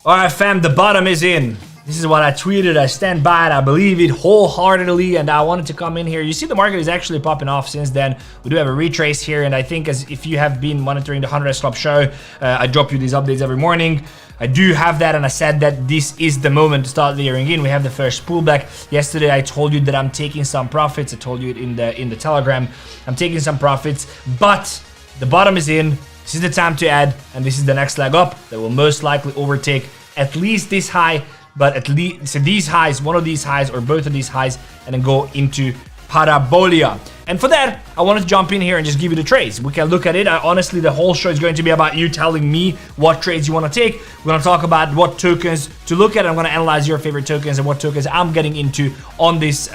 Alright fam, the bottom is in. This is what I tweeted, I stand by it, I believe it wholeheartedly, and I wanted to come in here. You see the market is actually popping off since then. We do have a retrace here, and I think as if you have been monitoring the 𝗏𝗏 Club show, I drop you these updates every morning. I do have that, and I said that this is the moment to start layering in. We have the first pullback. Yesterday I told you that I'm taking some profits. I told you it in the Telegram. I'm taking some profits, but the bottom is in. This is the time to add, and this is the next leg up that will most likely overtake at least this high, but at least so these highs, one of these highs or both of these highs, and then go into parabolia. And for that, I wanted to jump in here and just give you the trades. We can look at it. Honestly, the whole show is going to be about you telling me what trades you want to take. We're going to talk about what tokens to look at. I'm going to analyze your favorite tokens and what tokens I'm getting into on this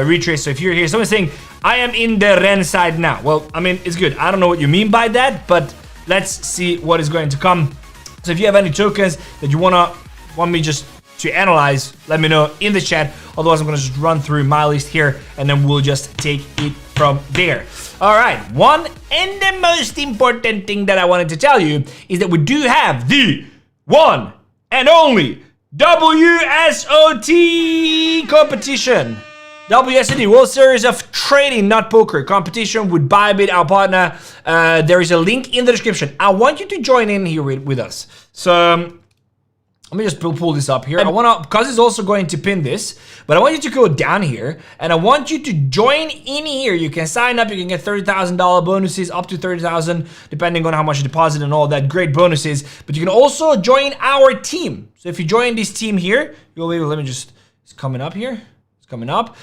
retrace. So if you're here, someone's saying, I am in the Ren side now. Well, I mean, it's good. I don't know what you mean by that, but let's see what is going to come. So if you have any tokens that you want me just to analyze, let me know in the chat. Otherwise, I'm gonna just run through my list here and then we'll just take it from there. All right, one and the most important thing that I wanted to tell you is that we do have the one and only WSOT competition. WSOT, World Series of Trading, not poker, competition with Bybit, our partner. There is a link in the description. I want you to join in here with us. So let me just pull this up here. I want to, because it's also going to pin this, but I want you to go down here and I want you to join in here. You can sign up, you can get $30,000 bonuses, up to 30,000, depending on how much you deposit and all that, great bonuses. But you can also join our team. So if you join this team here, you'll be able, let me just, it's coming up here. It's coming up.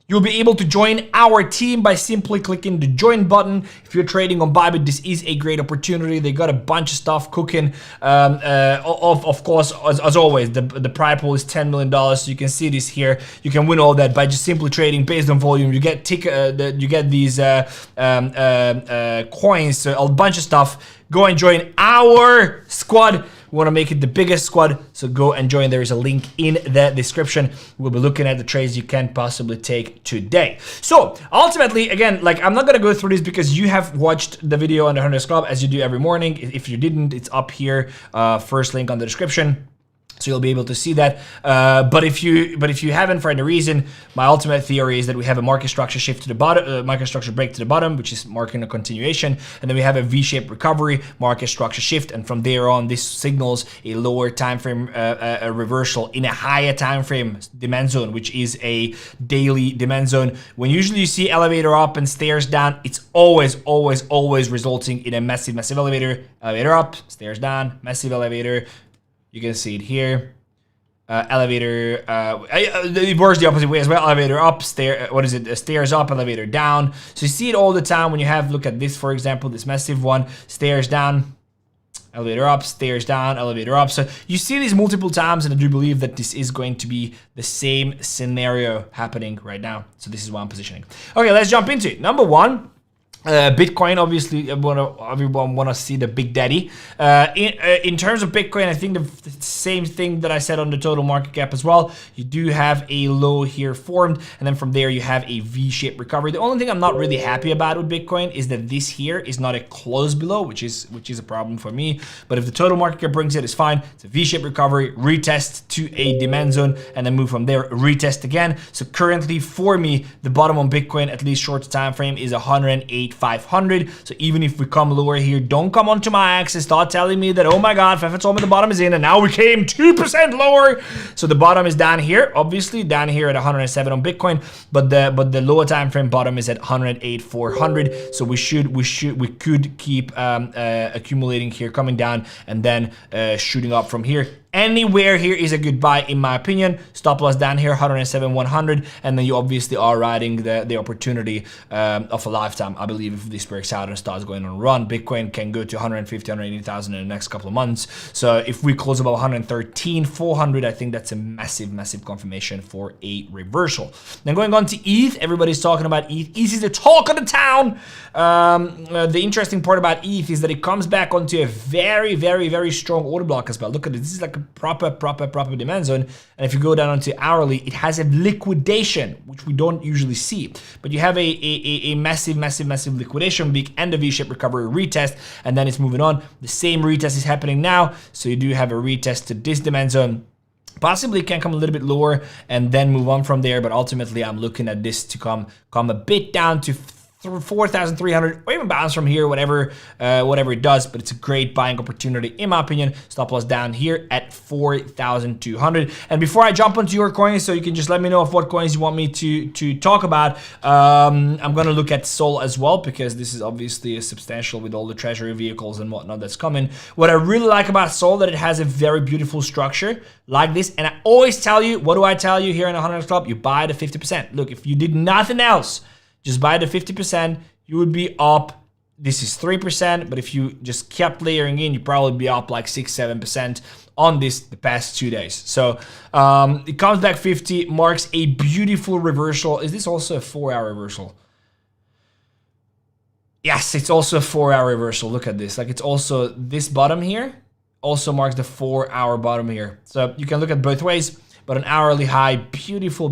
You'll be able to join our team by simply clicking the join button. If you're trading on Bybit, this is a great opportunity. They got a bunch of stuff cooking. Of course, as always, the prize pool is $10 million. So you can see this here. You can win all that by just simply trading based on volume. You get you get these coins, so a bunch of stuff. Go and join our squad. We want to make it the biggest squad, so go and join. There is a link in the description. We'll be looking at the trades you can possibly take today. So ultimately, again, like I'm not gonna go through this because you have watched the video on the 𝗏𝗏 Club as you do every morning. If you didn't, it's up here. First link on the description. So you'll be able to see that. But if you haven't for any reason, my ultimate theory is that we have a market structure shift to the bottom, market structure break to the bottom, which is marking a continuation, and then we have a V-shaped recovery, market structure shift, and from there on, this signals a lower time frame, a reversal in a higher time frame demand zone, which is a daily demand zone. When usually you see elevator up and stairs down, it's always resulting in a massive elevator. Elevator up, stairs down, massive elevator. You can see it here. Elevator, it works the opposite way as well. Elevator up, stairs up, elevator down. So you see it all the time when you have, look at this, for example, this massive one, stairs down, elevator up, stairs down, elevator up. So you see these multiple times, and I do believe that this is going to be the same scenario happening right now. So this is why I'm positioning. Okay, let's jump into it. Number one. Bitcoin, obviously, everyone want to see the big daddy. In terms of Bitcoin, I think the same thing that I said on the total market cap as well. You do have a low here formed, and then from there you have a V-shaped recovery. The only thing I'm not really happy about with Bitcoin is that this here is not a close below, which is a problem for me. But if the total market cap brings it, it's fine. It's a V-shaped recovery, retest to a demand zone, and then move from there, retest again. So currently for me, the bottom on Bitcoin, at least short time frame, is 108,500. So even if we come lower here, don't come onto my axis, start telling me that, oh my god, Fefe told me the bottom is in, and now we came 2% lower. So the bottom is down here, obviously down here at 107 on Bitcoin, but the lower time frame bottom is at 108,400. So we could keep accumulating here, coming down, and then shooting up from here. Anywhere here is a good buy in my opinion. Stop loss down here, 107,100, and then you obviously are riding the opportunity of a lifetime. I believe if this breaks out and starts going on a run, Bitcoin can go to 150, 180,000 in the next couple of months. So if we close about 113,400, I think that's a massive confirmation for a reversal. Then going on to ETH, everybody's talking about ETH. ETH is the talk of the town. The interesting part about ETH is that it comes back onto a very strong order block as well. Look at it. This is like a proper demand zone. And if you go down onto hourly, it has a liquidation, which we don't usually see. But you have a massive liquidation, big and a V-shaped recovery retest, and then it's moving on. The same retest is happening now, so you do have a retest to this demand zone. Possibly can come a little bit lower and then move on from there, but ultimately I'm looking at this to come a bit down to 4,300, or even bounce from here, whatever it does. But it's a great buying opportunity in my opinion. Stop loss down here at 4,200. And before I jump onto your coins, so you can just let me know of what coins you want me to talk about. I'm gonna look at Sol as well, because this is obviously a substantial with all the treasury vehicles and whatnot that's coming. What I really like about Sol, that it has a very beautiful structure like this. And I always tell you, what do I tell you here in the 100 Club? You buy the 50%. Look, if you did nothing else, just buy the 50%, you would be up. This is 3%, but if you just kept layering in, you'd probably be up like 6-7% on this the past 2 days. So it comes back 50, marks a beautiful reversal. Is this also a 4-hour reversal? Yes, it's also a 4-hour reversal. Look at this. Like, it's also this bottom here also marks the 4-hour bottom here. So you can look at both ways, but an hourly high, beautiful,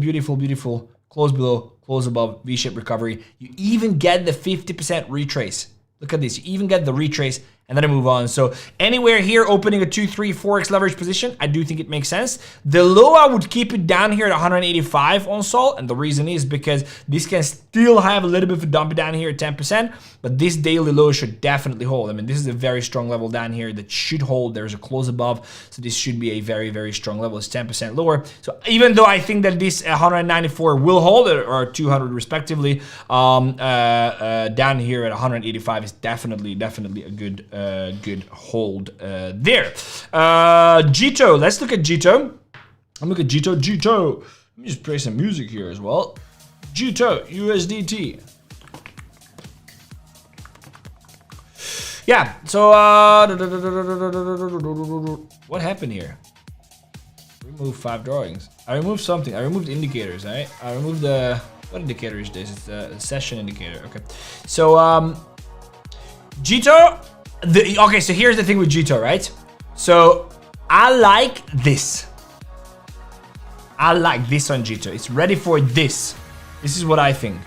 close below, close above, V-shaped recovery. You even get the 50% retrace. Look at this. You even get the retrace, and then I move on. So anywhere here, opening a 2-3 4x leverage position, I do think it makes sense. The low, I would keep it down here at 185 on Sol, and the reason is because this can still have a little bit of a dump down here at 10%, but this daily low should definitely hold. I mean, this is a very strong level down here that should hold. There's a close above, so this should be a very strong level. It's 10% lower. So even though I think that this 194 will hold, or 200 respectively, down here at 185 is definitely a good hold there. 𝗙𝗘𝗙𝗙, let's look at 𝗙𝗘𝗙. I'm looking at 𝗙𝗘𝗙𝗙. Let me just play some music here as well. 𝗙𝗘𝗙 USDT. Yeah, so what happened here? Remove 5 drawings. I removed something. I removed indicators, right? I removed the, what indicator is this? It's the session indicator. Okay, so 𝗙𝗘𝗙. Okay, so here's the thing with 𝗙𝗘𝗙, right? So I like this. I like this on 𝗙𝗘𝗙. It's ready for this. This is what I think.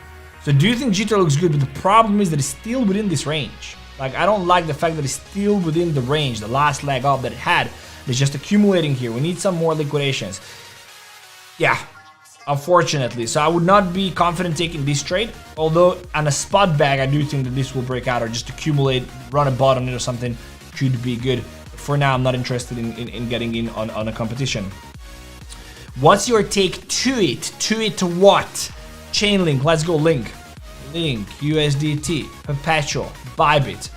So do you think 𝗙𝗘𝗙 looks good? But the problem is that it's still within this range. Like, I don't like the fact that it's still within the range, the last leg up that it had. It's just accumulating here. We need some more liquidations. Yeah, unfortunately. So I would not be confident taking this trade. Although on a spot bag, I do think that this will break out or just accumulate, run a bot on it or something. Could be good. But for now, I'm not interested in getting in on a competition. What's your take to it? To what? Chainlink, let's go Link. Link, USDT, Perpetual, Bybit.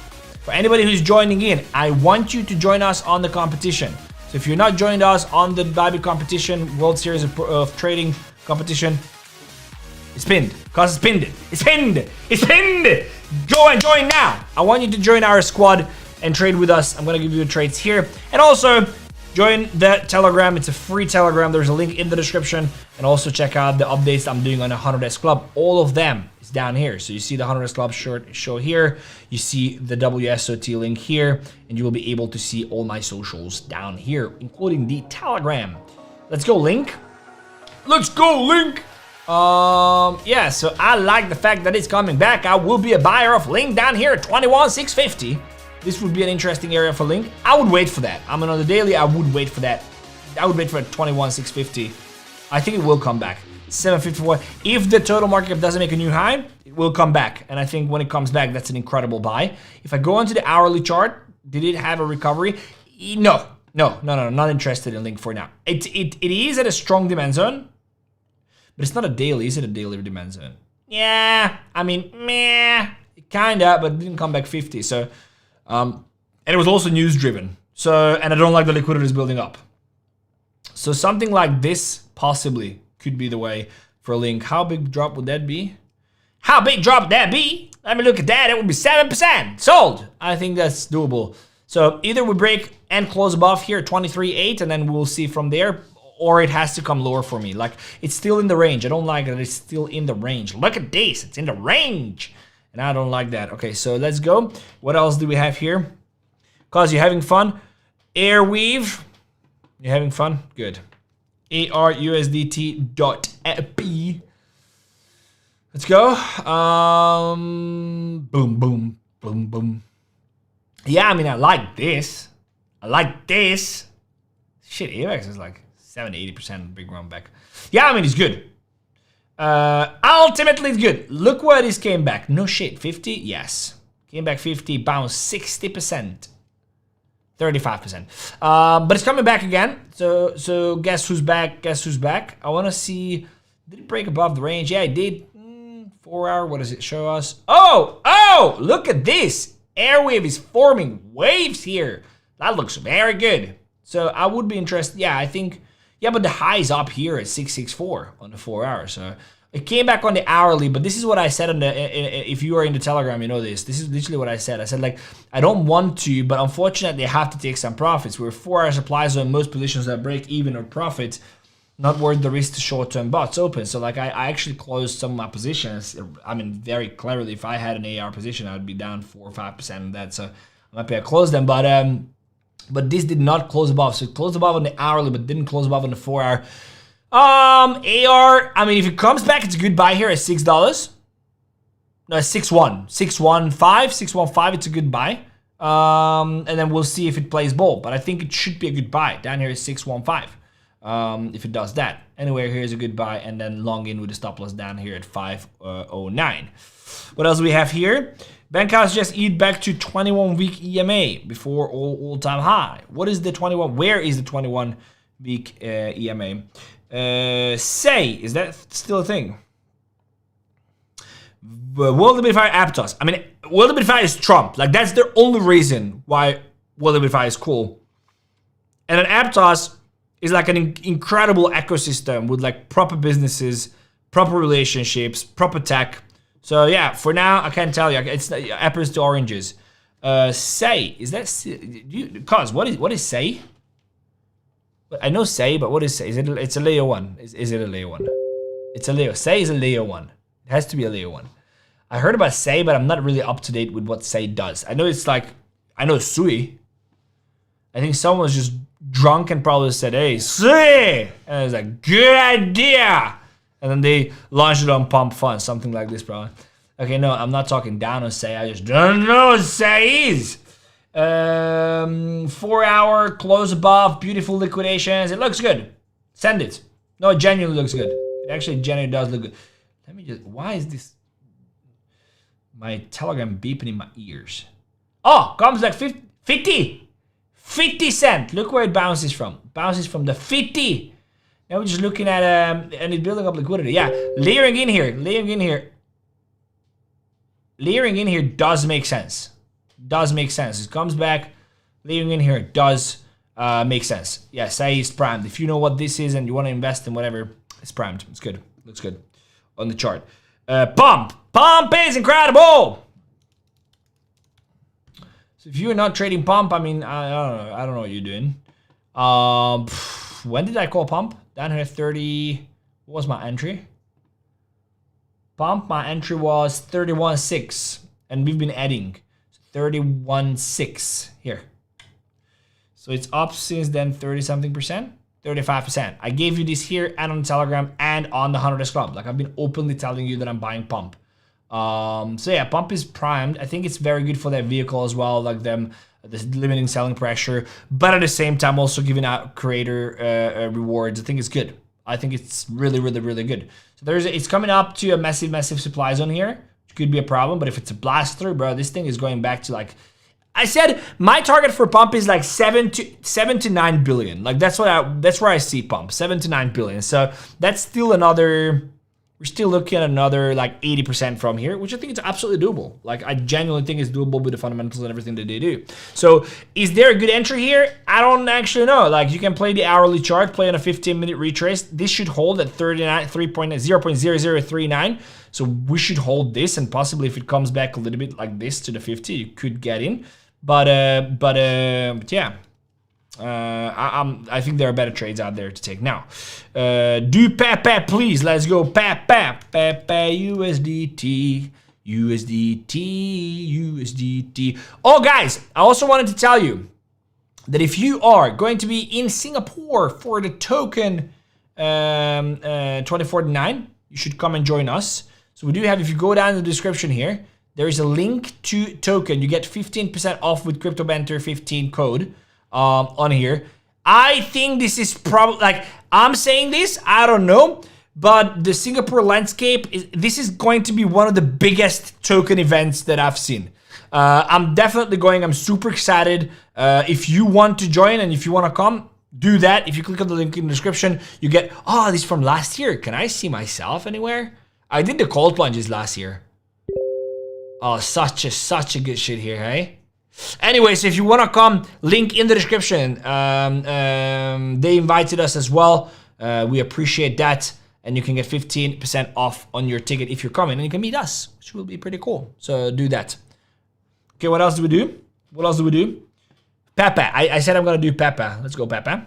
For anybody who's joining in, I want you to join us on the competition. So if you're not joined us on the Bybit competition, World Series of Trading competition, it's pinned. Cause it's pinned. It's pinned. It's pinned. Go and join now. I want you to join our squad and trade with us. I'm gonna give you the trades here. And also, join the Telegram. It's a free Telegram. There's a link in the description. And also check out the updates I'm doing on the 100S Club. All of them is down here. So you see the 100S Club show here. You see the WSOT link here. And you will be able to see all my socials down here, including the Telegram. Let's go, Link. Let's go, Link. Yeah, so I like the fact that it's coming back. I will be a buyer of Link down here at 21,650. This would be an interesting area for Link. I would wait for that. I mean, on the daily, I would wait for that. I would wait for 21,650. I think it will come back. 754. If the total market cap doesn't make a new high, it will come back. And I think when it comes back, that's an incredible buy. If I go onto the hourly chart, did it have a recovery? No, not interested in Link for now. It is at a strong demand zone, but it's not a daily. Is it a daily demand zone? Yeah, I mean, meh, kinda, but it didn't come back 50. So, and it was also news driven. So, and I don't like the liquidity is building up. So something like this possibly could be the way for Link. How big drop would that be? How big drop would that be? Let me look at that. It would be 7%. Sold. I think that's doable. So either we break and close above here, 23.8, and then we'll see from there, or it has to come lower for me. Like, it's still in the range. I don't like that it's still in the range. Look at this. It's in the range. And I don't like that. Okay, so let's go. What else do we have here? Cause you're having fun. Airweave. You having fun? Good. ARUSDT.EP. Let's go. Boom, boom, boom, boom. Yeah, I mean, I like this. I like this. Shit, AVAX is like 70-80% big run back. Yeah, I mean, it's good. Ultimately, it's good. Look where this came back. No shit, 50? Yes. Came back 50, bounced 60%. 35%. But it's coming back again. So guess who's back? Guess who's back? I want to see. Did it break above the range? Yeah, it did. 4 hour. What does it show us? Oh, look at this. Airwave is forming waves here. That looks very good. So I would be interested. Yeah, I think. Yeah, but the high is up here at 664 on the 4 hour. So it came back on the hourly, but this is what I said on the, if you are in the Telegram, you know this. This is literally what I said. I said, like, I don't want to, but unfortunately I have to take some profits. We're 4 hour supply zone, most positions that break even or profit, not worth the risk to short-term bots open. So like I actually closed some of my positions. I mean, very cleverly, if I had an AR position, I would be down 4 or 5% on that. So I'm happy I closed them, but this did not close above. So it closed above on the hourly, but didn't close above on the 4 hour. AR, I mean, if it comes back, it's a good buy here at $6. No, 6.1, 6.15, 6.15. It's a good buy. And then we'll see if it plays ball. But I think it should be a good buy. Down here is 6.15. If it does that. Anyway, here's a good buy, and then long in with the stop loss down here at 5.09. What else do we have here? Bankhouse just eat back to 21-week EMA before all-time high. What is the 21? Where is the 21-week EMA? Say, is that still a thing? 𝗨𝗏𝗙𝗙𝗙 Aptos. I mean, 𝗨𝗏𝗙𝗙𝗙 is Trump. Like, that's the only reason why 𝗨𝗏𝗙𝗙𝗙 is cool. And then Aptos is like an incredible ecosystem with like proper businesses, proper relationships, proper tech. So yeah, for now, I can't tell you. It's apples to oranges. Say, is that... Cause, what is Say? I know Say, but what is Say? It's a layer 1. Is it a layer 1? It's a layer. Say is a layer 1. It has to be a layer 1. I heard about Say, but I'm not really up to date with what Say does. I know it's like... I know Sui. I think someone was just drunk and probably said, hey, Sui! And it was like, good idea! And then they launched it on Pump Fund, something like this, probably. Okay, no, I'm not talking down on Say. I just don't know what Say is. 4 hour, close above, beautiful liquidations. It looks good. Send it. No, it genuinely looks good. It actually genuinely does look good. Let me just, why is this? My Telegram beeping in my ears. Oh, comes like 50 cent. Look where it bounces from. Bounces from the 50. Now we're just looking at, and it's building up liquidity. Yeah, layering in here does make sense. Does make sense. It comes back, layering in here does make sense. Yeah, Say is primed. If you know what this is and you want to invest in whatever, it's primed. It's good. Looks good on the chart. Pump is incredible. So if you're not trading Pump, I mean, I don't know what you're doing. When did I call Pump? Down here 30. What was my entry? Pump, my entry was 31.6, and we've been adding 31.6 here. So it's up since then 30-something%, 35%. I gave you this here and on Telegram and on the 100x Club. Like, I've been openly telling you that I'm buying Pump. So yeah, Pump is primed. I think it's very good for that vehicle as well, like them, the limiting selling pressure, but at the same time also giving out creator rewards. I think it's good. I think it's really, really, really good. So it's coming up to a massive supply zone here, which could be a problem. But if it's a blast through, bro, this thing is going back to like, I said my target for Pump is like 7 to 9 billion. Like that's where I see Pump, 7 to 9 billion. So that's still another. We're still looking at another like 80% from here, which I think is absolutely doable. Like, I genuinely think it's doable with the fundamentals and everything that they do. So is there a good entry here? I don't actually know. Like, you can play the hourly chart, play on a 15-minute retrace. This should hold at 0.0039. So we should hold this, and possibly if it comes back a little bit like this to the 50, you could get in. But yeah. I think there are better trades out there to take now. Do PEPE, please. Let's go. PEPE USDT. Oh, guys, I also wanted to tell you that if you are going to be in Singapore for the token 2049, you should come and join us. So we do have, if you go down in the description here, there is a link to token. You get 15% off with 𝗕𝗬𝗕𝗙𝗪15 code on here. I think this is probably, like, I'm saying this, I don't know, but the Singapore landscape, this is going to be one of the biggest token events that I've seen. I'm definitely going. I'm super excited. If you want to join and if you want to come, do that. If you click on the link in the description, you get, oh, this is from last year. Can I see myself anywhere? I did the cold plunges last year. Oh, such a good shit here, hey? Anyways, if you want to come, link in the description. They invited us as well. We appreciate that. And you can get 15% off on your ticket if you're coming. And you can meet us, which will be pretty cool. So do that. Okay, what else do we do? What else do we do? PEPE. I said I'm going to do PEPE. Let's go, PEPE.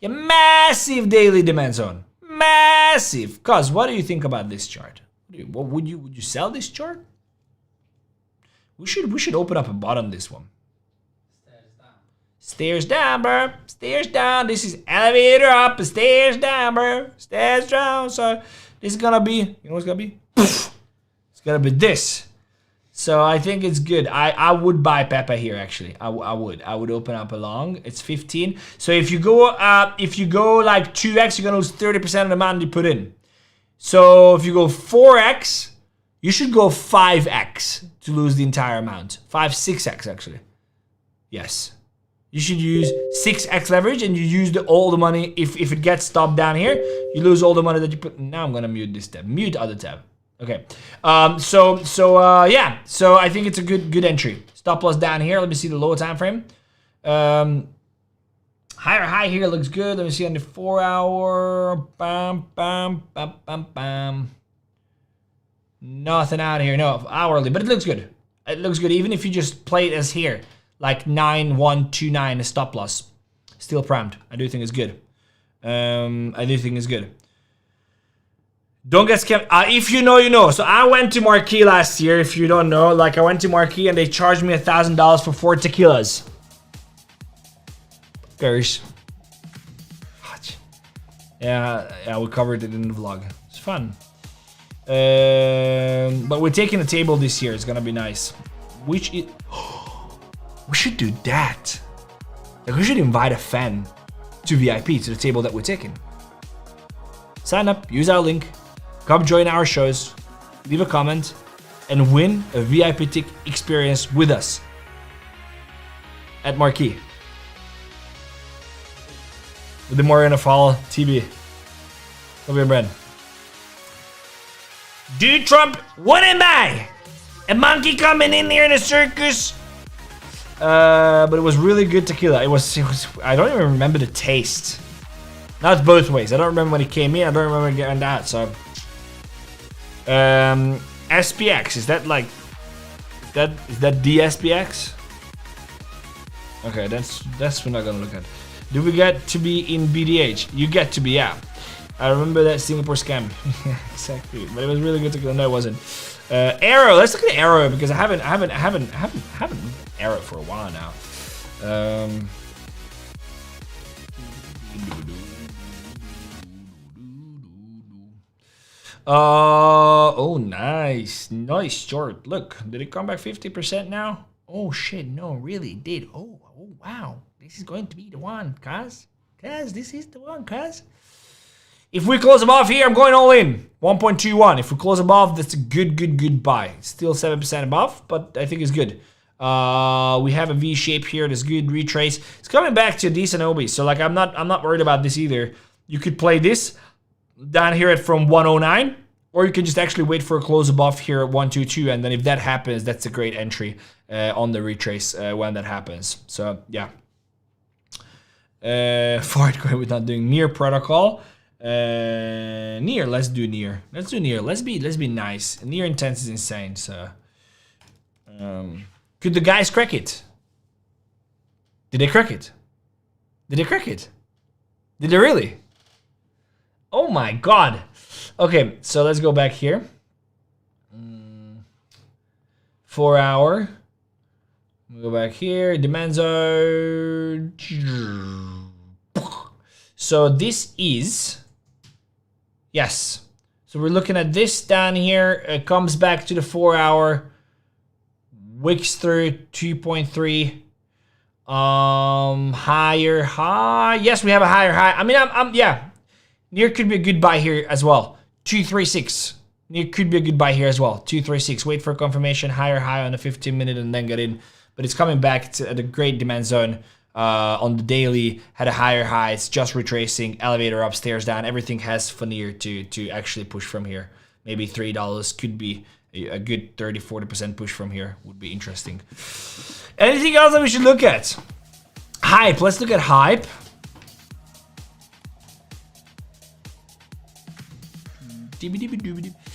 A massive daily demand zone. Massive. Cuz, what do you think about this chart? What would you sell this chart? We should open up a bot on this one. Stairs down, bro. Stairs down. This is elevator up, stairs down, bro. Stairs down. So this is gonna be, you know what's gonna be? It's gonna be this. So I think it's good. I would buy PEPE here actually. I would open up a long. It's 15. So if you go like 2x, you're gonna lose 30% of the amount you put in. So if you go 4x, you should go 5x to lose the entire amount. 6x actually. Yes. You should use 6x leverage and you use all the money. If it gets stopped down here, you lose all the money that you put. Now I'm gonna mute this tab. Mute other tab. Okay. Yeah. So I think it's a good entry. Stop loss down here. Let me see the lower time frame. Higher high here looks good. Let me see on the 4 hour. Bam, bam, bam, bam, bam. Nothing out here. No, hourly, but it looks good. It looks good even if you just play it as here. Like 9129 a stop loss. Still primed. I do think it's good. I do think it's good. Don't get scammed. If you know, you know. So I went to Marquee last year. If you don't know, like I went to Marquee and they charged me $1,000 for 4 tequilas. Girls. Yeah, we covered it in the vlog. It's fun. But we're taking a table this year. It's gonna be nice. Which is. We should do that. Like we should invite a fan to VIP to the table that we're taking. Sign up, use our link, come join our shows, leave a comment, and win a VIP tick experience with us at Marquee. With the 𝗫𝗫𝗫𝗫 TB. Love your bread. Dude, Trump, what am I? A monkey coming in here in a circus? But it was really good tequila. It was I don't even remember the taste. That's both ways. I don't remember when it came in. I don't remember getting that. So, SPX, is that like is that DSPX? Okay, that's we're not gonna look at. Do we get to be in BDH? You get to be, yeah. I remember that Singapore scam. Yeah, exactly. But it was really good tequila. No, it wasn't. AERO. Let's look at AERO because I haven't AERO for a while now. Oh, nice short. Look, did it come back 50% now? Oh shit, no, really it did. Oh wow, this is going to be the one, cuz this is the one, cuz. If we close above here, I'm going all in. 1.21. If we close above, that's a good buy. It's still 7% above, but I think it's good. We have a V shape here. That's good. Retrace. It's coming back to a decent OB. So like I'm not worried about this either. You could play this down here at from 109, or you can just actually wait for a close above here at 122, and then if that happens, that's a great entry on the retrace when that happens. So yeah. Forward going with not doing near protocol. Near, let's do near. Let's be nice. Near intense is insane, so could the guys crack it? Did they crack it? Did they crack it? Did they really? Oh my god. Okay, so let's go back here. 4 hour. We go back here, demand zone. So this is, yes. So we're looking at this down here. It comes back to the 4 hour. Wicks through 2.3. Higher high. Yes, we have a higher high. I mean, yeah. Near could be a good buy here as well. 236. Near could be a good buy here as well. 236. Wait for confirmation. Higher high on the 15-minute and then get in. But it's coming back to the great demand zone. On the daily, had a higher high. It's just retracing. Elevator up, stairs down. Everything has for near to actually push from here. Maybe $3 could be a good 30-40% push from here. Would be interesting. Anything else that we should look at? Hype. Let's look at hype.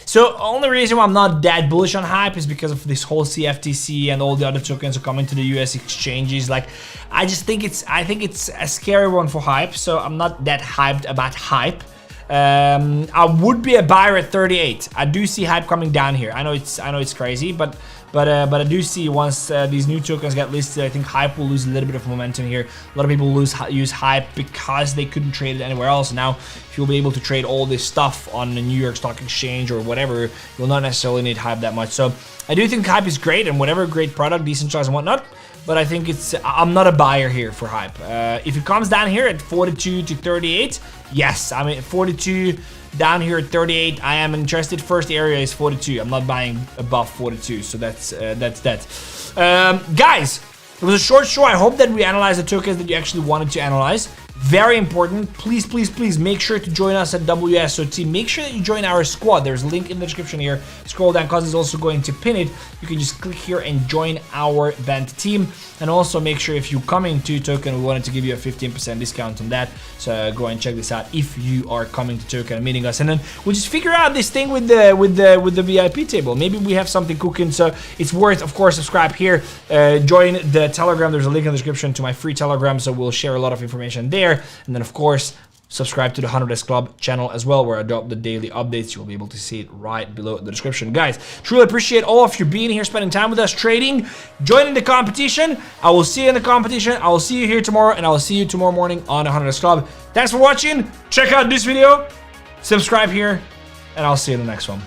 So only reason why I'm not that bullish on hype is because of this whole CFTC and all the other tokens are coming to the US exchanges. Like, I think it's a scary one for hype. So I'm not that hyped about hype. I would be a buyer at 38. I do see hype coming down here. I know it's crazy, but I do see once these new tokens get listed, I think hype will lose a little bit of momentum here. A lot of people use hype because they couldn't trade it anywhere else. Now, if you'll be able to trade all this stuff on the New York Stock Exchange or whatever, you'll not necessarily need hype that much. So I do think hype is great and whatever great product, decentralized and whatnot. But I think I'm not a buyer here for hype. If it comes down here at 42 to 38, yes. I mean, 42 down here at 38, I am interested. First area is 42. I'm not buying above 42. So that's that. Guys, it was a short show. I hope that we analyzed the tokens that you actually wanted to analyze. Very important. Please, please, please make sure to join us at WSOT. Make sure that you join our squad. There's a link in the description here. Scroll down because it's also going to pin it. You can just click here and join our event team. And also make sure if you come into Token, we wanted to give you a 15% discount on that. So go and check this out if you are coming to Token and meeting us. And then we'll just figure out this thing with the VIP table. Maybe we have something cooking. So it's worth, of course, subscribe here. Join the Telegram. There's a link in the description to my free Telegram. So we'll share a lot of information there. And then, of course, subscribe to the 𝗕𝗏𝗏𝗏 Club channel as well, where I drop the daily updates. You'll be able to see it right below the description. Guys, truly appreciate all of you being here, spending time with us, trading, joining the competition. I will see you in the competition. I will see you here tomorrow, and I will see you tomorrow morning on the 𝗕𝗏𝗏𝗏 Club. Thanks for watching. Check out this video, subscribe here, and I'll see you in the next one.